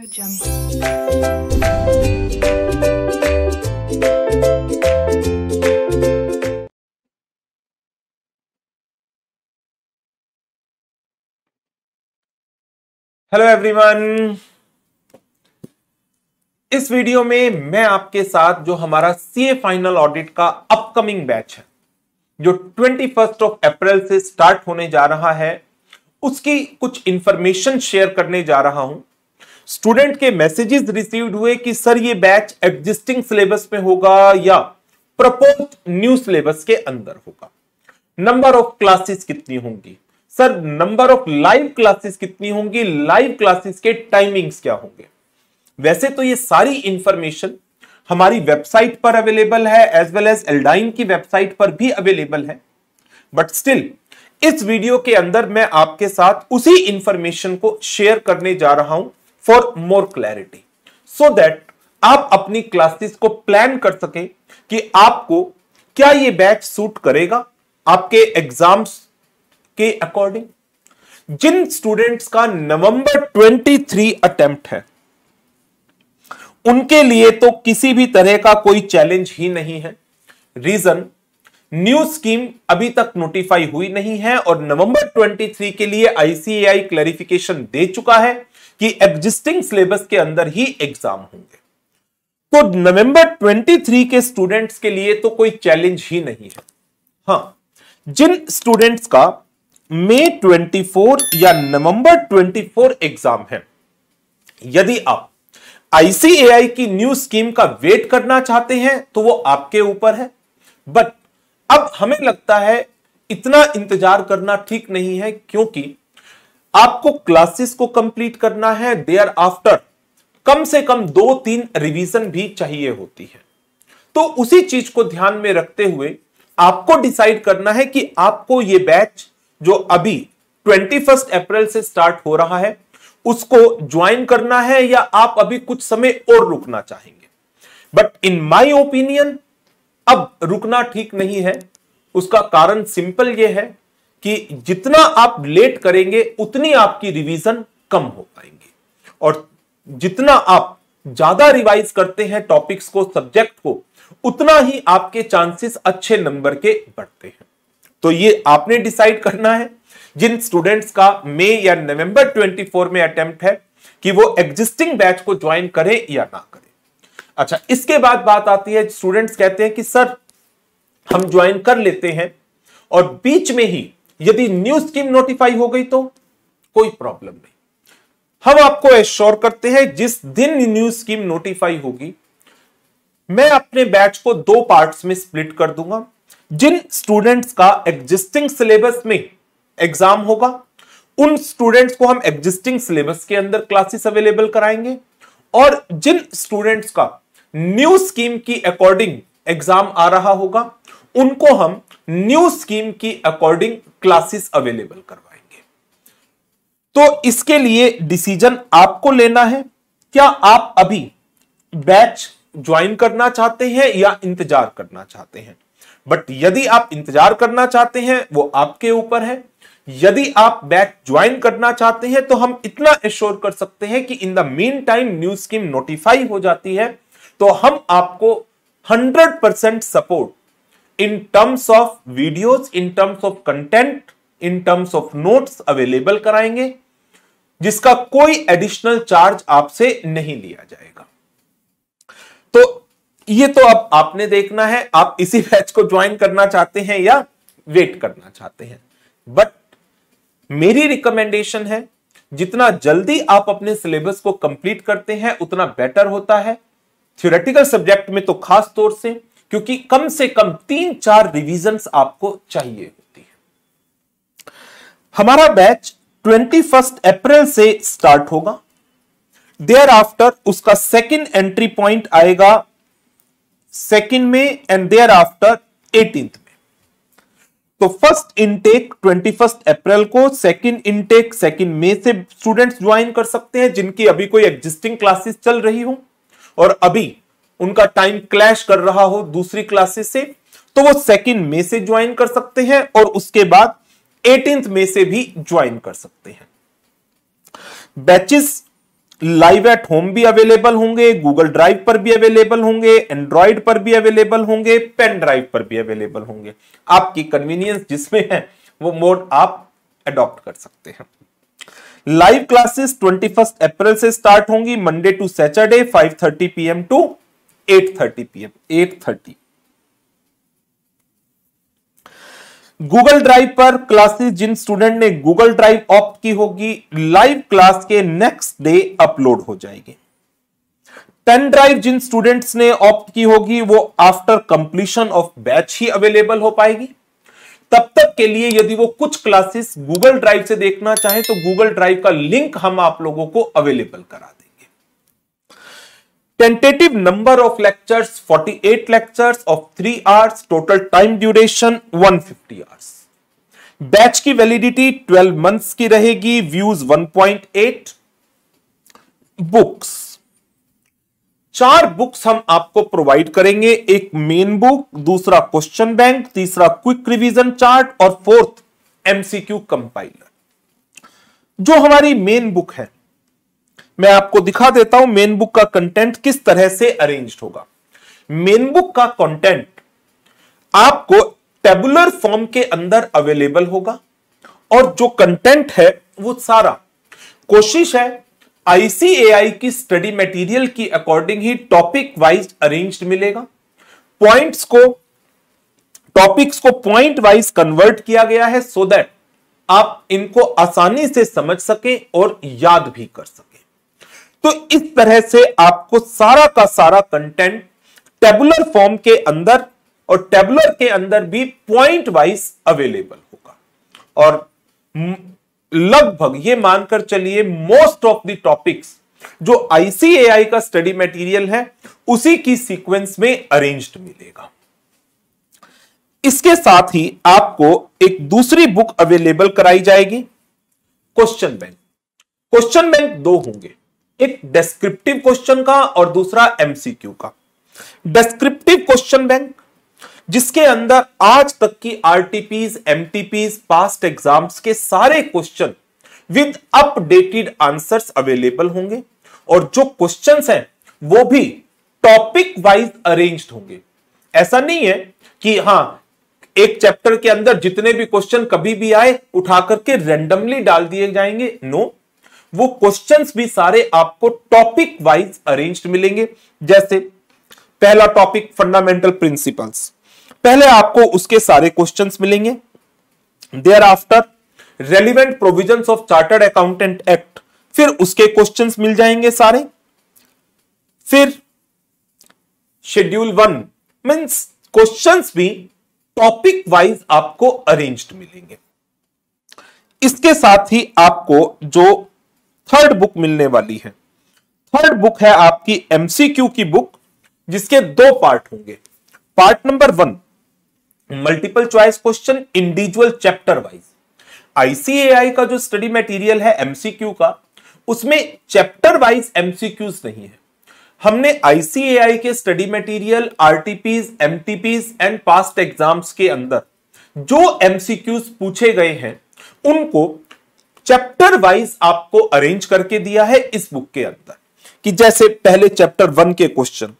Audio Jungle. Hello everyone, इस video में मैं आपके साथ जो हमारा सीए फाइनल ऑडिट का अपकमिंग बैच है जो 21 अप्रैल से स्टार्ट होने जा रहा है उसकी कुछ इंफॉर्मेशन शेयर करने जा रहा हूं। स्टूडेंट के मैसेजेस रिसीव्ड हुए कि सर ये बैच एग्जिस्टिंग सिलेबस में होगा या प्रपोज्ड न्यू सिलेबस के अंदर होगा। नंबर ऑफ क्लासेस कितनी होंगी, sir number of live classes कितनी होंगी, लाइव क्लासेस के टाइमिंग्स क्या होंगे। वैसे तो ये सारी इंफॉर्मेशन हमारी वेबसाइट पर अवेलेबल है एज वेल एज एल्डाइन की वेबसाइट पर भी अवेलेबल है, बट स्टिल इस वीडियो के अंदर मैं आपके साथ उसी इंफॉर्मेशन को शेयर करने जा रहा हूं for more clarity, so that आप अपनी क्लासेस को प्लान कर सकें कि आपको क्या ये बैच सूट करेगा आपके एग्जाम्स के अकॉर्डिंग। जिन स्टूडेंट्स का नवंबर 23 अटेम्प्ट है उनके लिए तो किसी भी तरह का कोई चैलेंज ही नहीं है। रीजन, न्यू स्कीम अभी तक नोटिफाई हुई नहीं है और नवंबर 23 के लिए आईसीएआई क्लैरिफिकेशन दे चुका है कि एग्जिस्टिंग सिलेबस के अंदर ही एग्जाम होंगे। तो नवंबर 23 के स्टूडेंट्स के लिए तो कोई चैलेंज ही नहीं है। हां, जिन स्टूडेंट्स का मई 24 या नवंबर 24 एग्जाम है, यदि आप आईसीएआई की न्यू स्कीम का वेट करना चाहते हैं तो वो आपके ऊपर है, बट अब हमें लगता है इतना इंतजार करना ठीक नहीं है, क्योंकि आपको क्लासेस को कंप्लीट करना है, देयर आफ्टर कम से कम 2-3 रिवीजन भी चाहिए होती है। तो उसी चीज को ध्यान में रखते हुए आपको डिसाइड करना है कि आपको ये बैच जो अभी 21 अप्रैल से स्टार्ट हो रहा है उसको ज्वाइन करना है या आप अभी कुछ समय और रुकना चाहेंगे। बट इन माय ओपिनियन अब रुकना ठीक नहीं है। उसका कारण सिंपल यह है कि जितना आप लेट करेंगे उतनी आपकी रिवीजन कम हो पाएंगी, और जितना आप ज्यादा रिवाइज करते हैं टॉपिक्स को, सब्जेक्ट को, उतना ही आपके चांसेस अच्छे नंबर के बढ़ते हैं। तो ये आपने डिसाइड करना है जिन स्टूडेंट्स का मई या नवंबर 24 में अटेम्प्ट है कि वो एग्जिस्टिंग बैच को ज्वाइन करें या ना करें। अच्छा, इसके बाद बात आती है, स्टूडेंट्स कहते हैं कि सर हम ज्वाइन कर लेते हैं और बीच में ही यदि न्यू स्कीम नोटिफाई हो गई तो कोई प्रॉब्लम नहीं। हम आपको एश्योर करते हैं जिस दिन न्यू स्कीम नोटिफाई होगी मैं अपने बैच को 2 पार्ट्स में स्प्लिट कर दूंगा। जिन स्टूडेंट्स का एग्जिस्टिंग सिलेबस में एग्जाम होगा उन स्टूडेंट्स को हम एग्जिस्टिंग सिलेबस के अंदर क्लासेस अवेलेबल कराएंगे, और जिन स्टूडेंट्स का न्यू स्कीम की अकॉर्डिंग एग्जाम आ रहा होगा उनको हम न्यू स्कीम की अकॉर्डिंग क्लासेस अवेलेबल करवाएंगे। तो इसके लिए डिसीजन आपको लेना है, क्या आप अभी बैच ज्वाइन करना चाहते हैं या इंतजार करना चाहते हैं। बट यदि आप इंतजार करना चाहते हैं वो आपके ऊपर है। यदि आप बैच ज्वाइन करना चाहते हैं तो हम इतना एश्योर कर सकते हैं कि in the mean time new scheme notify हो जाती है तो हम आपको 100% support in terms of videos, in terms of content, in terms of notes available कराएंगे, जिसका कोई एडिशनल चार्ज आपसे नहीं लिया जाएगा। तो ये तो अब आपने देखना है, आप इसी बैच को ज्वाइन करना चाहते हैं या वेट करना चाहते हैं। बट मेरी रिकमेंडेशन है जितना जल्दी आप अपने सिलेबस को कंप्लीट करते हैं उतना बेटर होता है। थ्योरेटिकल सब्जेक्ट में तो खास तौर से, क्योंकि कम से कम 3-4 रिवीजन्स आपको चाहिए होती है। हमारा बैच 21 अप्रैल से स्टार्ट होगा, देयर आफ्टर उसका सेकंड एंट्री पॉइंट आएगा 2 में एंड देयर आफ्टर 18 में। तो फर्स्ट इनटेक 21 अप्रैल को, सेकंड इनटेक 2 मई से स्टूडेंट्स ज्वाइन कर सकते हैं जिनकी अभी कोई एग्जिस्टिंग क्लासेस चल रही हो और अभी उनका टाइम क्लैश कर रहा हो दूसरी क्लासेस से, तो वो 2 मई से ज्वाइन कर सकते हैं और उसके बाद 18 मई से भी ज्वाइन कर सकते हैं। बैचेस लाइव एट होम भी अवेलेबल होंगे, गूगल ड्राइव पर भी अवेलेबल होंगे, एंड्रॉइड पर भी अवेलेबल होंगे, पेन ड्राइव पर भी अवेलेबल होंगे। आपकी कन्वीनियंस जिसमें है वो मोड आप अडॉप्ट कर सकते हैं। लाइव क्लासेस 21 अप्रैल से स्टार्ट होंगी, Monday to Saturday 5:30 PM to 8:30 PM। 8:30 Google Drive पर क्लासेस जिन स्टूडेंट ने गूगल ड्राइव ऑप्ट की होगी, लाइव क्लास के नेक्स्ट डे अपलोड हो जाएगी। पेन ड्राइव जिन स्टूडेंट्स ने ऑप्ट की होगी वो आफ्टर कंप्लीशन ऑफ बैच ही अवेलेबल हो पाएगी। तब तक के लिए यदि वो कुछ क्लासेस गूगल ड्राइव से देखना चाहें तो गूगल ड्राइव का लिंक हम आप लोगों को अवेलेबल करा देंगे। Tentative number of lectures 48 lectures of 3 hours, total time duration 150 hours। Batch की वैलिडिटी 12 months की रहेगी, व्यूज 1.8। बुक्स 4 बुक्स हम आपको प्रोवाइड करेंगे, एक मेन बुक, दूसरा क्वेश्चन बैंक, तीसरा क्विक रिवीजन चार्ट और फोर्थ एमसीक्यू कंपाइलर। जो हमारी मेन बुक है मैं आपको दिखा देता हूं मेन बुक का कंटेंट किस तरह से अरेंज्ड होगा। मेन बुक का कंटेंट आपको टेबुलर फॉर्म के अंदर अवेलेबल होगा और जो कंटेंट है वो सारा कोशिश है आईसीएआई की स्टडी मटेरियल की अकॉर्डिंग ही टॉपिक वाइज अरेंज्ड मिलेगा। टॉपिक्स को पॉइंट वाइज कन्वर्ट किया गया है सो दैट आप इनको आसानी से समझ सकें और याद भी कर सकें। तो इस तरह से आपको सारा का सारा कंटेंट टेबुलर फॉर्म के अंदर और टेबुलर के अंदर भी पॉइंट वाइज अवेलेबल होगा और लगभग ये मानकर चलिए मोस्ट ऑफ द टॉपिक्स जो आईसीएआई का स्टडी मटेरियल है उसी की सीक्वेंस में अरेंज्ड मिलेगा। इसके साथ ही आपको एक दूसरी बुक अवेलेबल कराई जाएगी, क्वेश्चन बैंक। क्वेश्चन बैंक 2 होंगे, एक डेस्क्रिप्टिव क्वेश्चन का और दूसरा एमसीक्यू का। डेस्क्रिप्टिव क्वेश्चन बैंक जिसके अंदर आज तक की आरटीपीज, एमटीपीज, पास्ट एग्जाम्स के सारे question with updated answers available होंगे और जो क्वेश्चंस हैं वो भी टॉपिक वाइज अरेंज्ड होंगे। ऐसा नहीं है कि हां एक चैप्टर के अंदर जितने भी क्वेश्चन कभी भी आए उठा करके रैंडमली डाल दिए जाएंगे, नो, वो क्वेश्चंस भी सारे आपको टॉपिक वाइज अरेंज्ड मिलेंगे। जैसे पहला टॉपिक फंडामेंटल प्रिंसिपल्स, पहले आपको उसके सारे क्वेश्चंस मिलेंगे। Thereafter relevant provisions of chartered accountant act, फिर उसके क्वेश्चंस मिल जाएंगे सारे। फिर शेड्यूल 1 मींस क्वेश्चंस भी टॉपिक वाइज आपको अरेंज्ड मिलेंगे। इसके साथ ही आपको जो थर्ड बुक मिलने वाली है, थर्ड बुक है आपकी एमसीक्यू की बुक जिसके 2 पार्ट होंगे। Part number 1 multiple choice question individual chapter wise. ICAI का जो स्टडी मटेरियल है एमसीक्यू का उसमें चैप्टर वाइज एमसीक्यूज नहीं है। हमने आईसीएआई के study material, RTPs, MTPs and past exams के अंदर जो एमसीक्यूज पूछे गए हैं उनको चैप्टर वाइज आपको अरेंज करके दिया है इस बुक के अंदर। कि जैसे पहले चैप्टर 1 के क्वेश्चन,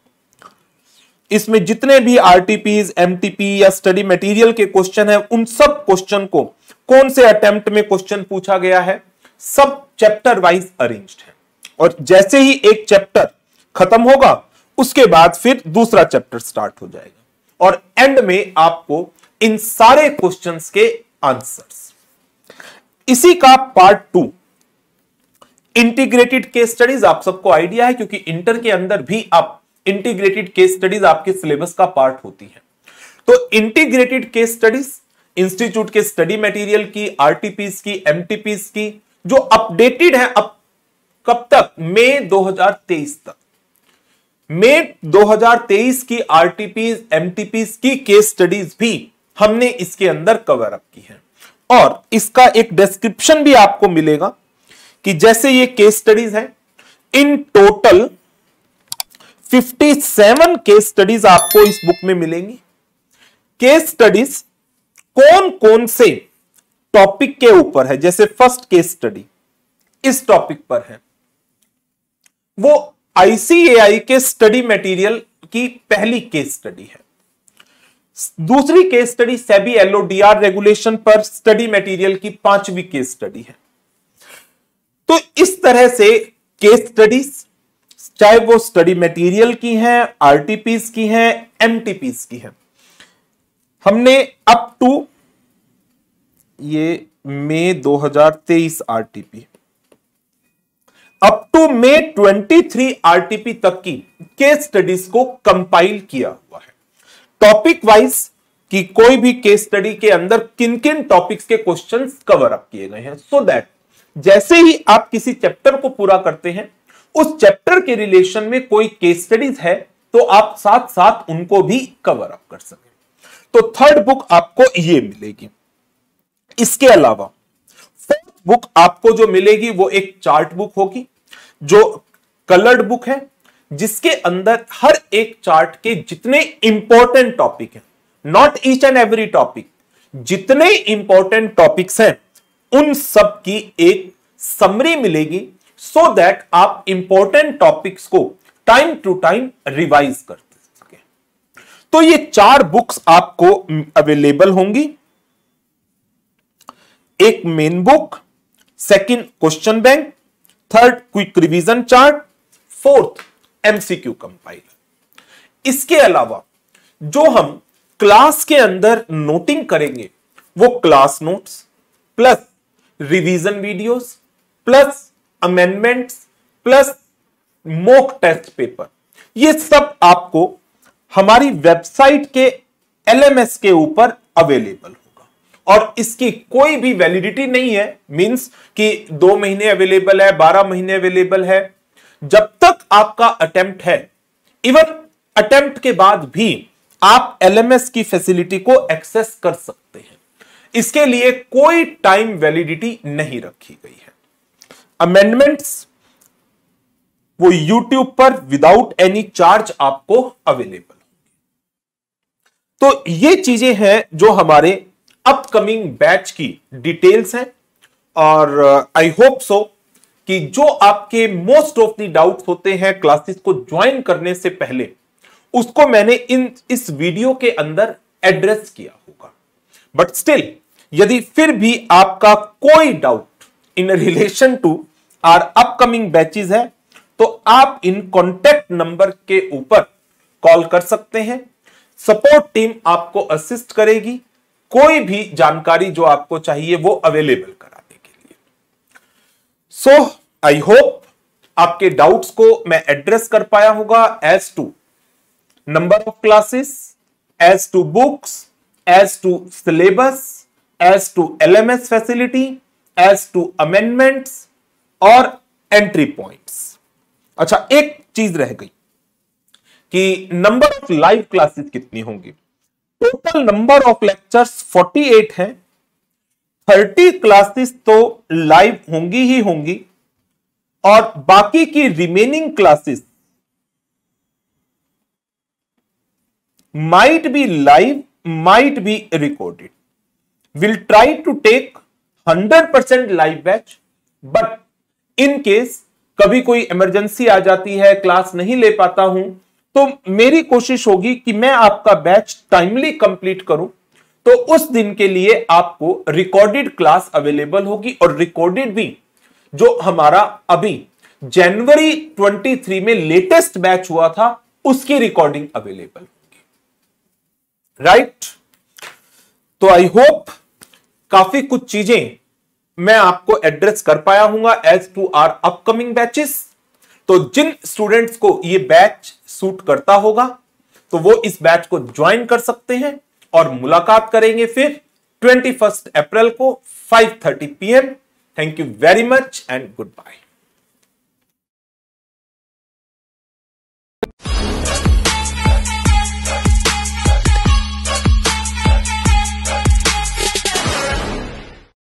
इसमें जितने भी आरटीपीज, एमटीपी या स्टडी मटेरियल के क्वेश्चन है उन सब क्वेश्चन को कौन से अटेम्प्ट में क्वेश्चन पूछा गया है सब चैप्टर वाइज अरेंज्ड है। और जैसे ही एक चैप्टर खत्म होगा उसके बाद फिर दूसरा चैप्टर स्टार्ट हो जाएगा और एंड में आपको इन सारे क्वेश्चंस के आंसर्स। इसी का पार्ट 2 इंटीग्रेटेड केस स्टडीज, आप सबको आइडिया है क्योंकि इंटर के अंदर भी आप इंटीग्रेटेड केस स्टडीज आपके सिलेबस का पार्ट होती है। तो इंटीग्रेटेड केस स्टडीज इंस्टीट्यूट के स्टडी मटेरियल की, आरटीपीज की, एमटीपीज की जो अपडेटेड है अब कब तक, मई 2023 तक। मई 2023 की आरटीपीज, एमटीपीज की केस स्टडीज भी हमने इसके अंदर कवर अप की है और इसका एक डिस्क्रिप्शन भी आपको मिलेगा कि जैसे ये केस स्टडीज है, इन टोटल 57 केस स्टडीज आपको इस बुक में मिलेंगी। केस स्टडीज कौन कौन से टॉपिक के ऊपर है, जैसे फर्स्ट केस स्टडी इस टॉपिक पर है, वो आईसीएआई के स्टडी मटेरियल की पहली केस स्टडी है। दूसरी case study SEBI LODR regulation पर स्टडी मटेरियल की 5वीं केस स्टडी है। तो इस तरह से केस स्टडीज, चाहे वो स्टडी मटेरियल की हैं, आरटीपीस की हैं, एमटीपीस की हैं, हमने अप टू ये मई 2023 आरटीपी, अप टू मई 23 आरटीपी तक की केस स्टडीज को कंपाइल किया हुआ है, टॉपिक वाइज कि कोई भी केस स्टडी के अंदर किन किन टॉपिक्स के क्वेश्चंस कवर अप किए गए हैं, सो दैट जैसे ही आप किसी चैप्टर को पूरा करते हैं, उस चैप्टर के रिलेशन में कोई केस स्टडीज है तो आप साथ साथ उनको भी कवर अप कर सकें। तो थर्ड बुक आपको ये मिलेगी। इसके अलावा फोर्थ बुक आपको जो मिलेगी वो एक चार्ट बुक होगी, जो कलर्ड बुक है, जिसके अंदर हर एक चार्ट के जितने इंपॉर्टेंट टॉपिक हैं, not each and every topic, जितने इंपॉर्टेंट टॉपिक्स हैं उन सब की एक समरी मिलेगी, सो दैट आप इंपॉर्टेंट टॉपिक्स को टाइम टू टाइम रिवाइज कर सकें। तो ये 4 बुक्स आपको अवेलेबल होंगी। एक main book, second question bank, third quick revision chart, fourth MCQ compiler. इसके अलावा जो हम क्लास के अंदर नोटिंग करेंगे वो class notes plus revision videos plus amendments plus mock test paper, ये सब आपको हमारी वेबसाइट के एलएमएस के ऊपर अवेलेबल होगा और इसकी कोई भी वैलिडिटी नहीं है, मींस कि 2 महीने अवेलेबल है, 12 महीने अवेलेबल है। जब तक आपका अटेम्प्ट है, इवन अटेम्प्ट के बाद भी आप एलएमएस की फैसिलिटी को एक्सेस कर सकते हैं। इसके लिए कोई टाइम वैलिडिटी नहीं रखी गई है। अमेंडमेंट्स वो YouTube पर विदाउट एनी चार्ज आपको अवेलेबल होंगी। तो ये चीजें हैं जो हमारे अपकमिंग बैच की डिटेल्स हैं और आई होप सो कि जो आपके मोस्ट ऑफ द डाउट्स होते हैं क्लासेस को ज्वाइन करने से पहले, उसको मैंने इस वीडियो के अंदर एड्रेस किया होगा। बट स्टिल यदि फिर भी आपका कोई doubt in relation to our upcoming batches है तो आप इन कॉन्टैक्ट नंबर के ऊपर कॉल कर सकते हैं। सपोर्ट टीम आपको असिस्ट करेगी कोई भी जानकारी जो आपको चाहिए वो अवेलेबल कराने के लिए। सो आई होप आपके डाउट्स को मैं एड्रेस कर पाया होगा as to number of classes, as to books, as to syllabus, as to LMS facility, as to amendments और एंट्री पॉइंट्स। अच्छा, एक चीज रह गई कि नंबर ऑफ लाइव क्लासेस कितनी होंगी। टोटल नंबर ऑफ लेक्चर्स 48 हैं। 30 क्लासेस तो लाइव होंगी ही होंगी और बाकी की remaining classes might be live, might be recorded. We'll try to take 100% live batch, but in case कभी कोई इमरजेंसी आ जाती है, क्लास नहीं ले पाता हूं, तो मेरी कोशिश होगी कि मैं आपका बैच टाइमली कंप्लीट करूं। तो उस दिन के लिए आपको रिकॉर्डेड क्लास अवेलेबल होगी और रिकॉर्डेड भी जो हमारा अभी जनवरी 23 में लेटेस्ट बैच हुआ था उसकी रिकॉर्डिंग अवेलेबल होगी। राइट? तो आई होप काफी कुछ चीजें मैं आपको एड्रेस कर पाया हूंगा as to our upcoming batches. तो जिन स्टूडेंट्स को ये बैच सूट करता होगा तो वो इस बैच को ज्वाइन कर सकते हैं और मुलाकात करेंगे फिर 21 अप्रैल को 5:30 PM। Thank you very much and good bye.